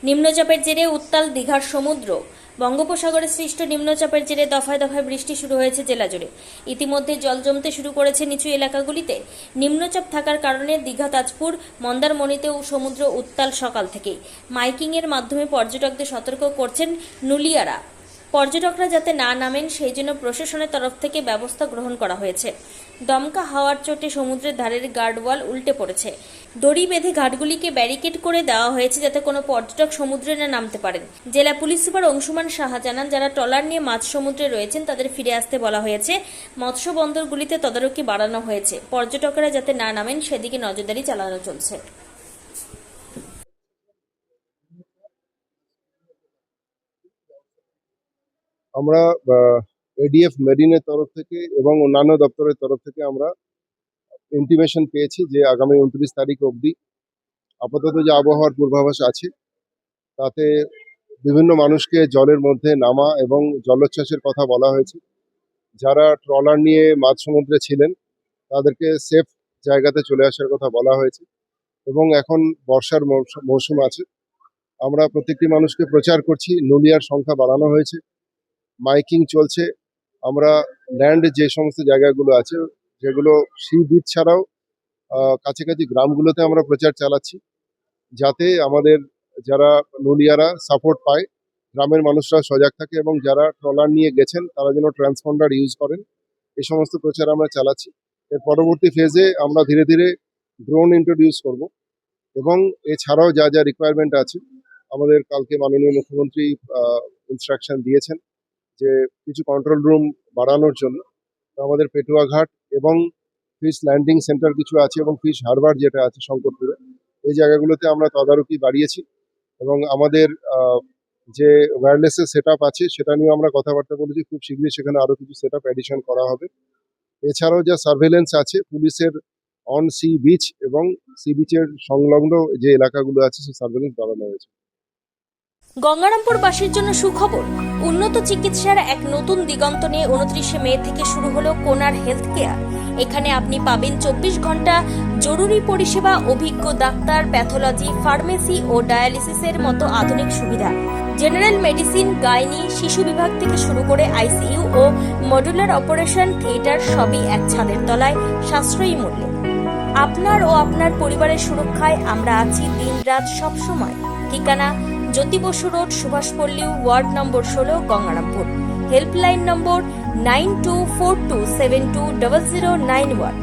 নিম্নচাপের জেরে উত্তাল দীঘার সমুদ্র। বঙ্গোপসাগরে সৃষ্ট নিম্নচাপের জেরে দফায় দফায় বৃষ্টি শুরু হয়েছে জেলা জুড়ে। ইতিমধ্যে জল জমতে শুরু করেছে নিচু এলাকাগুলিতে। নিম্নচাপ থাকার কারণে দীঘা, তাজপুর, মন্দারমণিতেও সমুদ্র উত্তাল সকাল থেকেই। মাইকিংয়ের মাধ্যমে পর্যটকদের সতর্ক করছেন নুলিয়ারা। পর্যটকরা যাতে না নামেন সেই জন্য প্রশাসনের তরফ থেকে ব্যবস্থা গ্রহণ করা হয়েছে। দমকা হাওয়ার চোটে সমুদ্রের ধারের গার্ডওয়াল উল্টে পড়েছে। দড়ি বেঁধে ঘাটগুলিকে ব্যারিকেড করে দেওয়া হয়েছে যাতে কোনো পর্যটক সমুদ্রে না নামতে পারেন। জেলা পুলিশ সুপার অংশুমান সাহা জানান, যারা ট্রলার নিয়ে মাঝ সমুদ্রে রয়েছেন তাদের ফিরে আসতে বলা হয়েছে। মৎস্য বন্দরগুলিতে তদারকি বাড়ানো হয়েছে। পর্যটকেরা যাতে না নামেন সেদিকে নজরদারি চালানো চলছে। আমরা এডিএফ মেরিনের তরফ থেকে এবং অন্যান্য দপ্তরের তরফ থেকে আমরা ইন্টিমেশন পেয়েছি যে আগামী 29 তারিখ অবধি আপাতত যে আবহাওয়ার পূর্বাভাস আছে তাতে বিভিন্ন মানুষকে জলের মধ্যে নামা এবং জলোচ্ছ্বাসের কথা বলা হয়েছে। যারা ট্রলার নিয়ে মাঝ সমুদ্রে ছিলেন তাদেরকে সেফ জায়গাতে চলে আসার কথা বলা হয়েছে। এবং এখন বর্ষার মৌসুম আছে, আমরা প্রত্যেকটি মানুষকে প্রচার করছি। নুলিয়ার সংখ্যা বাড়ানো হয়েছে, মাইকিং চলছে। আমরা ল্যান্ড যে সমস্ত জায়গাগুলো আছে, যেগুলো সি বিচ ছাড়াও কাছাকাছি গ্রামগুলোতে আমরা প্রচার চালাচ্ছি, যাতে আমাদের যারা নুলিয়ারা সাপোর্ট পায়, গ্রামের মানুষরা সজাগ থাকে এবং যারা ট্রলার নিয়ে গেছেন তারা যেন ট্রান্সপন্ডার ইউজ করেন। এই সমস্ত প্রচার আমরা চালাচ্ছি। এর পরবর্তী ফেজে আমরা ধীরে ধীরে ড্রোন ইন্ট্রোডিউস করব এবং এছাড়াও যা যা রিকোয়ারমেন্ট আছে, আমাদের কালকে মাননীয় মুখ্যমন্ত্রী ইনস্ট্রাকশন দিয়েছেন যে কিছু কন্ট্রোল রুম বাড়ানোর জন্য। তো আমাদের পেটুয়া ঘাট এবং ফিশ ল্যান্ডিং সেন্টার কিছু আছে এবং ফিশ হারবার যেটা আছে শঙ্করপুরে, এই জায়গাগুলোতে আমরা তদারকি বাড়িয়েছি এবং আমাদের যে ওয়্যারলেসের সেট আপ আছে সেটা নিয়ে আমরা কথাবার্তা বলেছি। খুব শীঘ্রই সেখানে আরো কিছু সেট আপ অ্যাডিশন করা হবে। এছাড়াও যা সার্ভেলেন্স আছে পুলিশের অন সি বিচ এবং সি বিচের সংলগ্ন যে এলাকাগুলো আছে সেই সার্ভেলেন্স বাড়ানো হয়েছে। গঙ্গারামপুরবাসীর জন্য সুখবর। উন্নত চিকিৎসার এক নতুন দিগন্ত নিয়ে 29 মে থেকে শুরু হলো কোনার হেলথ কেয়ার। এখানে আপনি পাবেন 24 ঘন্টা জরুরি পরিষেবা, অভিজ্ঞ ডাক্তার, প্যাথোলজি, ফার্মেসি ও ডায়ালিসিসের মতো আধুনিক সুবিধা। জেনারেল মেডিসিন, গাইনি, শিশু বিভাগ থেকে শুরু করে আইসিইউ ও মডুলার অপারেশন থিয়েটার সবই এক ছাদের তলায় সাশ্রয়ী মূল্যে। আপনার ও আপনার পরিবারের সুরক্ষায় আমরা আছি দিনরাত সবসময়। ঠিকানা Jyoti Basu road, Subhashpalli, ward number 16, Gangarampur. Helpline number 9242720091।